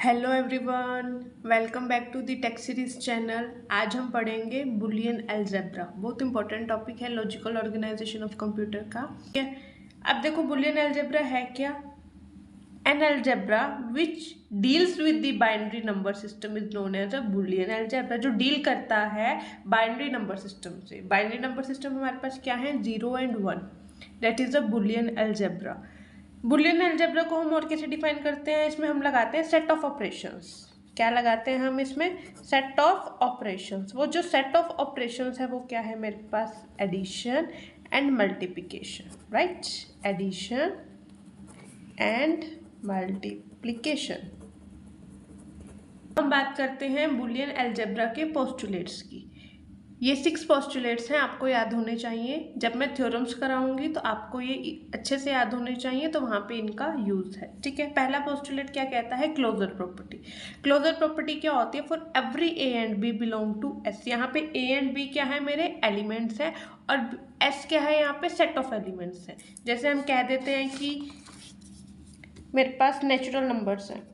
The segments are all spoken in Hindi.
Hello everyone, welcome back to the tech series channel. आज हम पढ़ेंगे बुलियन अलजेब्रा। बहुत इंपॉर्टेंट टॉपिक है लॉजिकल ऑर्गेनाइजेशन ऑफ कंप्यूटर का। ठीक है, अब देखो बुलियन अलजेब्रा है क्या। An algebra which deals with the binary number system is known as a Boolean algebra. जो डील करता है बाइनरी नंबर सिस्टम से। बाइनरी नंबर सिस्टम हमारे पास क्या है, 0 and 1। That is a Boolean algebra. Boolean algebra को हम और कैसे डिफाइन करते हैं, इसमें हम लगाते हैं सेट ऑफ ऑपरेशंस। क्या लगाते हैं हम इसमें, सेट ऑफ ऑपरेशंस। वो जो सेट ऑफ ऑपरेशंस है वो क्या है मेरे पास, addition and multiplication. Right, addition and multiplication. हम बात करते हैं बुलियन अलजेब्रा के पोस्टुलेट्स की। ये 6 पोस्टुलेट्स हैं, आपको याद होने चाहिए। जब मैं थ्योरम्स कराऊंगी तो आपको ये अच्छे से याद होने चाहिए, तो वहाँ पे इनका यूज है। ठीक है, पहला पोस्टुलेट क्या कहता है, क्लोजर प्रॉपर्टी। क्लोजर प्रॉपर्टी क्या होती है, for every A and B belong to S. यहाँ पे ए एंड बी क्या है, मेरे एलिमेंट्स है, और एस क्या है, यहाँ पे सेट ऑफ एलिमेंट्स है। जैसे हम कह देते हैं कि मेरे पास नेचुरल नंबर्स हैं।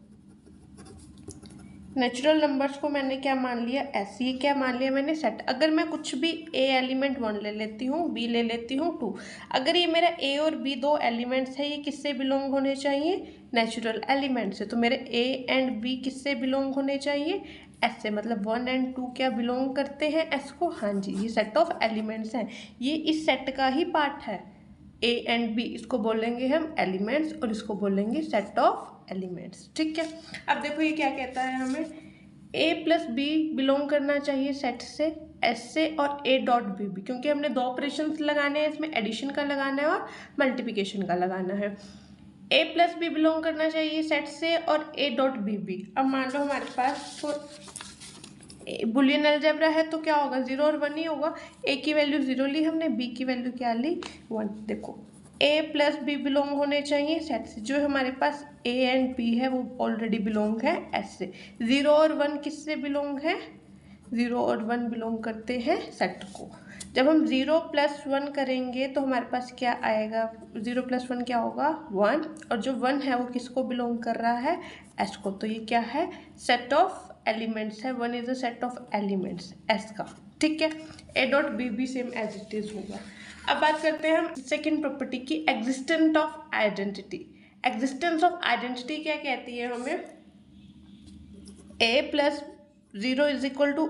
नेचुरल नंबर्स को मैंने क्या मान लिया, एस। ये क्या मान लिया मैंने, सेट। अगर मैं कुछ भी ए एलिमेंट 1 ले लेती हूँ, बी ले लेती हूँ 2, अगर ये मेरा ए और बी दो एलिमेंट्स है, ये किससे बिलोंग होने चाहिए, नेचुरल एलिमेंट से। तो मेरे ए एंड बी किससे बिलोंग होने चाहिए, एस से। मतलब 1 and 2 क्या बिलोंग करते हैं, एस को। हाँ जी, ये सेट ऑफ एलिमेंट्स हैं, ये इस सेट का ही पार्ट है। ए एंड बी, इसको बोलेंगे हम एलिमेंट्स और इसको बोलेंगे सेट ऑफ एलिमेंट्स। ठीक है, अब देखो ये क्या कहता है, हमें ए प्लस बी बिलोंग करना चाहिए सेट से, एस से, और ए डॉट बी भी, क्योंकि हमने दो ऑपरेशन लगाने हैं इसमें, एडिशन का लगाना है और मल्टीप्लिकेशन का लगाना है। ए प्लस बी बिलोंग करना चाहिए सेट से और ए डॉट बी भी। अब मान लो हमारे पास बुलियन अलजेब्रा है तो क्या होगा, 0 और 1 ही होगा। ए की वैल्यू 0 ली हमने, बी की वैल्यू क्या ली, 1। देखो ए प्लस बी बिलोंग होने चाहिए सेट से। जो हमारे पास ए एंड बी है वो ऑलरेडी बिलोंग है एस से। 0 और 1 किससे बिलोंग है, 0 और 1 बिलोंग करते हैं सेट को। जब हम 0 + 1 करेंगे तो हमारे पास क्या आएगा, 0 + 1 क्या होगा, 1। और जो 1 है वो किसको बिलोंग कर रहा है, एस को। तो ये क्या है, सेट ऑफ एलिमेंट्स है। 1 is a set of elements S का। ठीक है, ए डॉट बी भी सेम एज इट इज होगा। अब बात करते हैं हम सेकेंड प्रॉपर्टी की, existence of identity. Existence of identity क्या कहती है हमें, ए + 0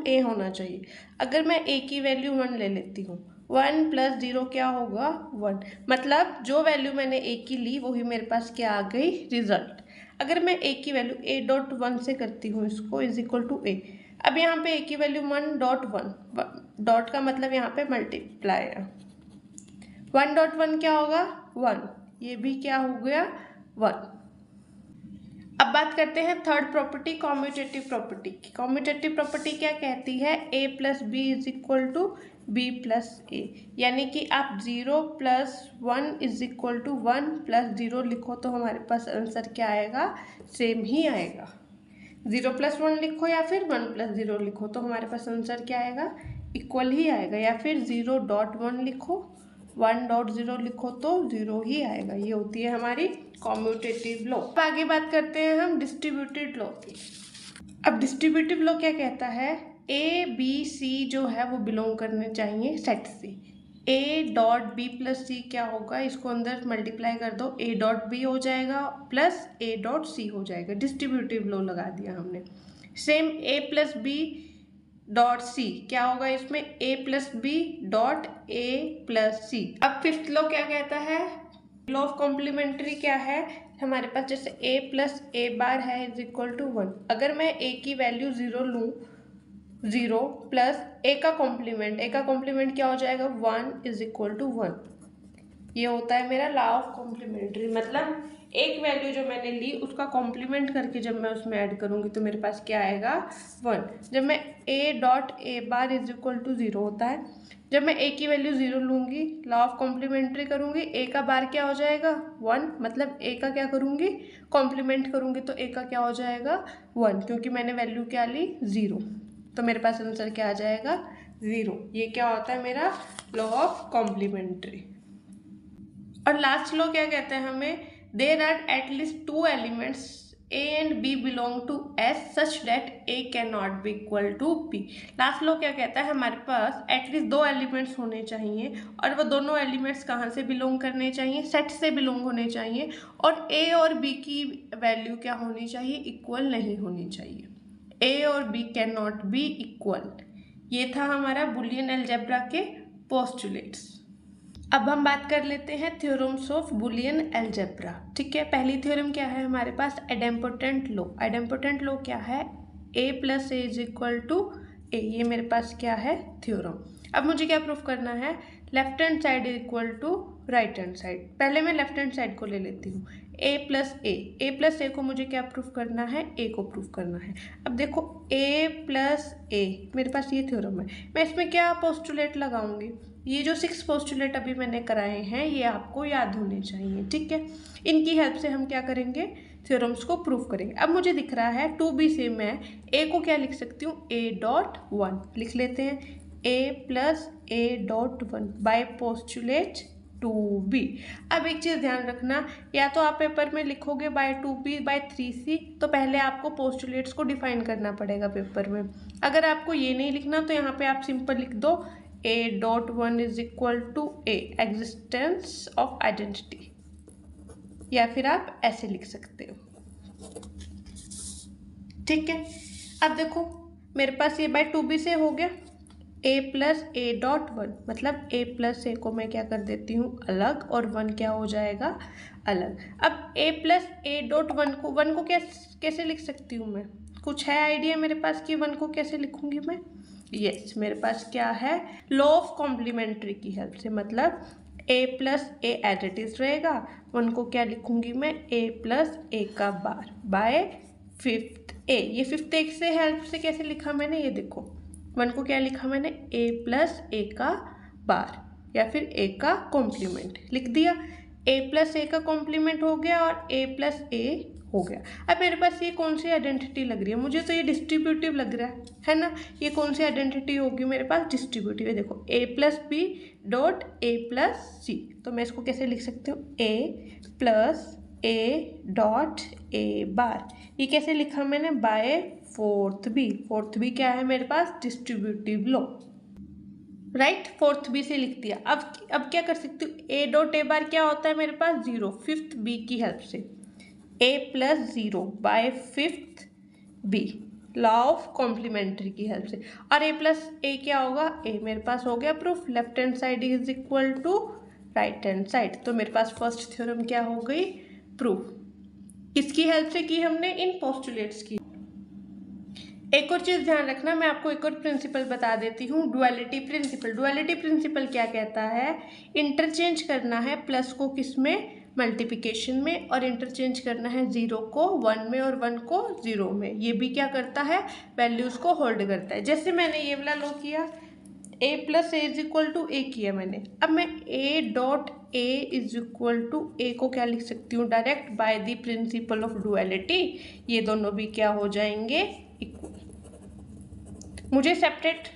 = ए होना चाहिए। अगर मैं ए की वैल्यू 1 ले लेती हूँ, 1 + 0 क्या होगा, 1। मतलब जो वैल्यू मैंने ए की ली वही मेरे पास क्या आ गई, रिजल्ट। अगर मैं ए की वैल्यू ए डॉट 1 से करती हूँ इसको, = ए। अब यहाँ पे ए की वैल्यू 1.1, डॉट का मतलब यहाँ पे मल्टीप्लाई है। 1.1 क्या होगा, 1। ये भी क्या हो गया, 1। अब बात करते हैं थर्ड प्रॉपर्टी, कॉम्यूटेटिव प्रॉपर्टी की। कॉम्यूटेटिव प्रॉपर्टी क्या कहती है, a + b = b + a। यानी कि आप 0 + 1 = 1 + 0 लिखो तो हमारे पास आंसर क्या आएगा, सेम ही आएगा। 0 + 1 लिखो या फिर 1 + 0 लिखो तो हमारे पास आंसर क्या आएगा, इक्वल ही आएगा। या फिर 0.1 लिखो, 1.0 लिखो तो 0 ही आएगा। ये होती है हमारी कॉम्यूटेटिव लॉ। अब आगे बात करते हैं हम डिस्ट्रीब्यूटेड लॉ की। अब डिस्ट्रीब्यूटिव लॉ क्या कहता है, ए बी सी जो है वो बिलोंग करने चाहिए सेट से। ए डॉट बी + सी क्या होगा, इसको अंदर मल्टीप्लाई कर दो, ए डॉट बी हो जाएगा प्लस ए डॉट सी हो जाएगा। डिस्ट्रीब्यूटिव लॉ लगा दिया हमने। सेम ए + बी डॉट सी क्या होगा, इसमें a + b dot a + c। अब फिफ्थ लॉ क्या कहता है, लॉ ऑफ कॉम्प्लीमेंट्री क्या है हमारे पास, जैसे a + a है = 1। अगर मैं a की वैल्यू 0 लूँ, 0 + a का कॉम्प्लीमेंट क्या हो जाएगा, 1 = 1। ये होता है मेरा लॉ ऑफ कॉम्प्लीमेंट्री। मतलब एक वैल्यू जो मैंने ली उसका कॉम्प्लीमेंट करके जब मैं उसमें ऐड करूंगी तो मेरे पास क्या आएगा, 1। जब मैं a डॉट a बार = 0 होता है। जब मैं a की वैल्यू 0 लूँगी, लॉ ऑफ कॉम्प्लीमेंट्री करूँगी, a का बार क्या हो जाएगा, 1। मतलब a का क्या करूँगी, कॉम्प्लीमेंट करूँगी तो a का क्या हो जाएगा, 1, क्योंकि मैंने वैल्यू क्या ली, 0। तो मेरे पास आंसर क्या आ जाएगा, 0। ये क्या होता है मेरा लॉ ऑफ कॉम्प्लीमेंट्री। और लास्ट लॉ क्या कहते हैं हमें, there are at least 2 elements A and B belong to S such that A cannot be equal to B। Last law क्या कहता है, हमारे पास एटलीस्ट दो एलिमेंट्स होने चाहिए और वो दोनों एलिमेंट्स कहाँ से बिलोंग करने चाहिए, सेट से बिलोंग होने चाहिए, और A और B की वैल्यू क्या होनी चाहिए, इक्वल नहीं होनी चाहिए। A और B can not be equal. ये था हमारा बुलियन अलजेब्रा के पोस्टुलेट्स। अब हम बात कर लेते हैं थ्योरम्स ऑफ बुलियन अलजेब्रा। ठीक है, पहली थ्योरम क्या है हमारे पास, एडेम्पोटेंट लॉ। एडेम्पोटेंट लॉ क्या है, a plus a is equal to a. ये मेरे पास क्या है, थ्योरम। अब मुझे क्या प्रूफ करना है, left hand side is equal to right hand side. पहले मैं लेफ्ट हैंड साइड को ले लेती हूँ, a प्लस ए को मुझे क्या प्रूफ करना है, a को प्रूफ करना है। अब देखो a प्लस ए, मेरे पास ये थ्योरम है, मैं इसमें क्या पोस्टुलेट लगाऊंगी, ये जो 6 पोस्टुलेट अभी मैंने कराए हैं ये आपको याद होने चाहिए। ठीक है, इनकी हेल्प से हम क्या करेंगे, थ्योरम्स को प्रूफ करेंगे। अब मुझे दिख रहा है 2b से मैं a को क्या लिख सकती हूँ, a.1 लिख लेते हैं, a plus a.1 bye postulate 2b। अब एक चीज़ ध्यान रखना, या तो आप पेपर में लिखोगे बाय 2b बाय 3c, तो पहले आपको पोस्टुलेट्स को डिफाइन करना पड़ेगा पेपर में। अगर आपको ये नहीं लिखना तो यहाँ पे आप सिंपल लिख दो a.1 is equal to a existence of identity, या फिर आप ऐसे लिख सकते हो। ठीक है, अब देखो मेरे पास ये बाय 2b से हो गया, a प्लस a.1 मतलब a प्लस ए को मैं क्या कर देती हूँ अलग, और 1 क्या हो जाएगा अलग। अब a प्लस a.1 को 1 को कैसे लिख सकती हूँ मैं, कुछ है आइडिया मेरे पास कि 1 को कैसे लिखूंगी मैं। यस, मेरे पास क्या है, लॉ ऑफ कॉम्प्लीमेंट्री की हेल्प से, मतलब a plus A as it is रहेगा, 1 को क्या लिखूंगी मैं, a प्लस ए का बार बाय 5th a। ये 5th एक से हेल्प से कैसे लिखा मैंने, ये देखो 1 को क्या लिखा मैंने, a प्लस ए का बार या फिर a का कॉम्प्लीमेंट लिख दिया। a प्लस ए का कॉम्प्लीमेंट हो गया और a प्लस ए हो गया। अब मेरे पास ये कौन सी आइडेंटिटी लग रही है, मुझे तो ये डिस्ट्रीब्यूटिव लग रहा है ना। ये कौन सी आइडेंटिटी होगी मेरे पास, डिस्ट्रीब्यूटिव है। देखो a plus b dot a plus c, तो मैं इसको कैसे लिख सकती हूँ, a plus a dot A bar. ये कैसे लिखा मैंने, bye 4th b। 4th b क्या है मेरे पास, distributive law, right. 4th b से लिख दिया। अब क्या कर सकती हूँ, a डॉट ए बार क्या होता है मेरे पास, 0, 5th b की हेल्प से a plus 0 by 5th b, law of complementary की हेल्प से। और a प्लस ए क्या होगा, a मेरे पास हो गया proof, left hand side is equal to right hand side. तो मेरे पास फर्स्ट थ्योरम क्या हो गई, प्रूफ। किसकी हेल्प से की हमने, इन पोस्टुलेट्स की। एक और चीज़ ध्यान रखना, मैं आपको एक और प्रिंसिपल बता देती हूँ, डुअलिटी प्रिंसिपल। डुअलिटी प्रिंसिपल क्या कहता है, इंटरचेंज करना है प्लस को किस में, मल्टीप्लिकेशन में, और इंटरचेंज करना है 0 को 1 में और 1 को 0 में। ये भी क्या करता है, वैल्यूज़ को होल्ड करता है। जैसे मैंने ये वाला लो किया, a plus a is equal to a किया मैंने, अब मैं a dot a is equal to a को क्या लिख सकती हूँ, direct by the principle of duality. ये दोनों भी क्या हो जाएंगे, इक्वल। मुझे सेपरेट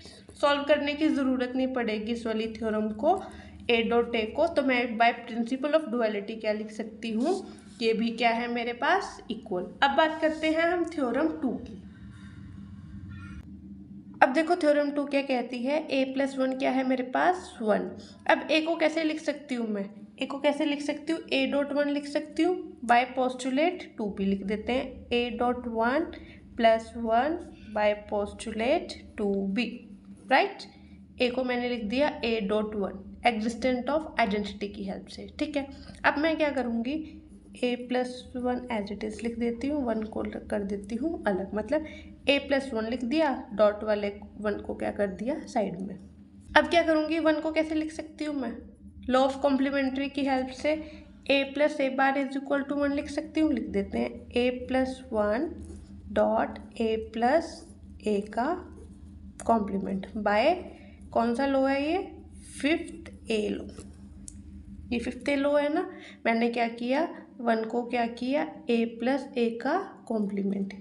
सॉल्व करने की ज़रूरत नहीं पड़ेगी इस वाली थ्योरम को, a डॉट ए को, तो मैं बाय प्रिंसिपल ऑफ डुअलिटी क्या लिख सकती हूँ, ये भी क्या है मेरे पास, इक्वल। अब बात करते हैं हम थ्योरम 2 की। अब देखो थ्योरम 2 क्या कहती है, a प्लस 1 क्या है मेरे पास, 1। अब a को कैसे लिख सकती हूँ मैं, a को कैसे लिख सकती हूँ, a डॉट 1 लिख सकती हूँ, बाय पोस्टुलेट 2b लिख देते हैं, a dot 1 plus 1 by postulate 2b, right. a को मैंने लिख दिया a dot 1 existent of identity की हेल्प से। ठीक है, अब मैं क्या करूँगी, a plus 1 as it is लिख देती हूँ, 1 को कर देती हूँ अलग, मतलब a प्लस 1 लिख दिया, डॉट वाले 1 को क्या कर दिया साइड में। अब क्या करूँगी, 1 को कैसे लिख सकती हूँ मैं, लॉ ऑफ कॉम्प्लीमेंट्री की हेल्प से a plus a bar is equal to 1 लिख सकती हूँ, लिख देते हैं a plus 1 dot a plus a का कॉम्प्लीमेंट बाय कौन सा लो है ये, 5th a लो। ये 5th a लो है ना, मैंने क्या किया, 1 को क्या किया, a प्लस ए का complement,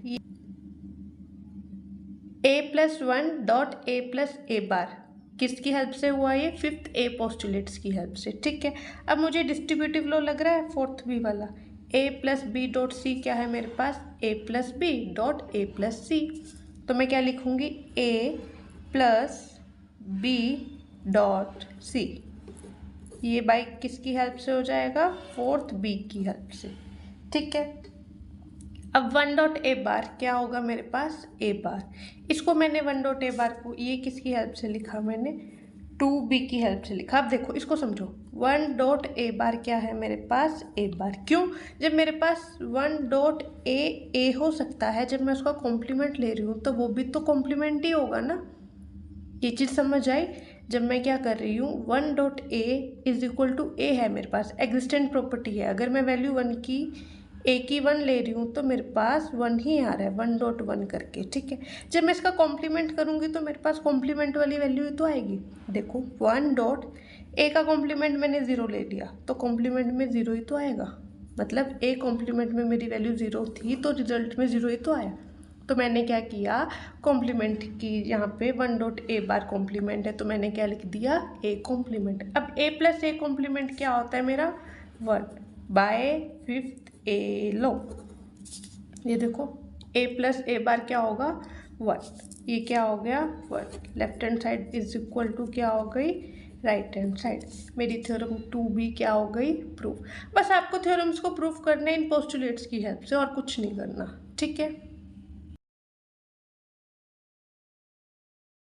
a plus 1 dot a plus a bar किसकी हेल्प से हुआ, ये 5th a पोस्टुलेट्स की हेल्प से। ठीक है, अब मुझे डिस्ट्रीब्यूटिव लॉ लग रहा है 4th b वाला, a plus b dot c क्या है मेरे पास, a plus b dot a plus c. तो मैं क्या लिखूँगी, a plus b dot c. ये बाई किसकी हेल्प से हो जाएगा, फोर्थ बी की हेल्प से, ठीक है। अब वन डॉट ए बार क्या होगा मेरे पास, ए बार। इसको मैंने वन डॉट ए बार को ये किसकी हेल्प से लिखा, मैंने टू बी की हेल्प से लिखा। अब देखो इसको समझो, वन डॉट ए बार क्या है मेरे पास, ए बार। क्यों, जब मेरे पास वन डॉट ए हो सकता है, जब मैं उसका कॉम्प्लीमेंट ले रही हूँ तो वो भी तो कॉम्प्लीमेंट ही होगा ना। ये चीज़ समझ आई। जब मैं क्या कर रही हूँ, one dot a is equal to a है मेरे पास, एग्जिस्टेंट प्रॉपर्टी है। अगर मैं वैल्यू वन की ए की वन ले रही हूँ तो मेरे पास वन ही आ रहा है, वन डॉट वन करके, ठीक है। जब मैं इसका कॉम्प्लीमेंट करूँगी तो मेरे पास कॉम्प्लीमेंट वाली वैल्यू ही तो आएगी। देखो वन डॉट ए का कॉम्प्लीमेंट मैंने ज़ीरो ले लिया तो कॉम्प्लीमेंट में ज़ीरो ही तो आएगा, मतलब ए कॉम्प्लीमेंट में मेरी वैल्यू ज़ीरो थी तो रिजल्ट में ज़ीरो ही तो आया। तो मैंने क्या किया, कॉम्प्लीमेंट की, यहाँ पे वन डॉट ए बार कॉम्प्लीमेंट है तो मैंने क्या लिख दिया, ए कॉम्प्लीमेंट। अब ए प्लस ए कॉम्प्लीमेंट क्या होता है मेरा, वन बाय फिफ्थ ए लो। ये देखो ए प्लस ए बार क्या होगा, वन। ये क्या हो गया, one. Left hand side is equal to क्या हो गई, राइट हैंड साइड। मेरी थ्योरम 2b क्या हो गई, प्रूफ। बस आपको थ्योरम्स को प्रूफ करना है इन पोस्टुलेट्स की हेल्प से, और कुछ नहीं करना, ठीक है।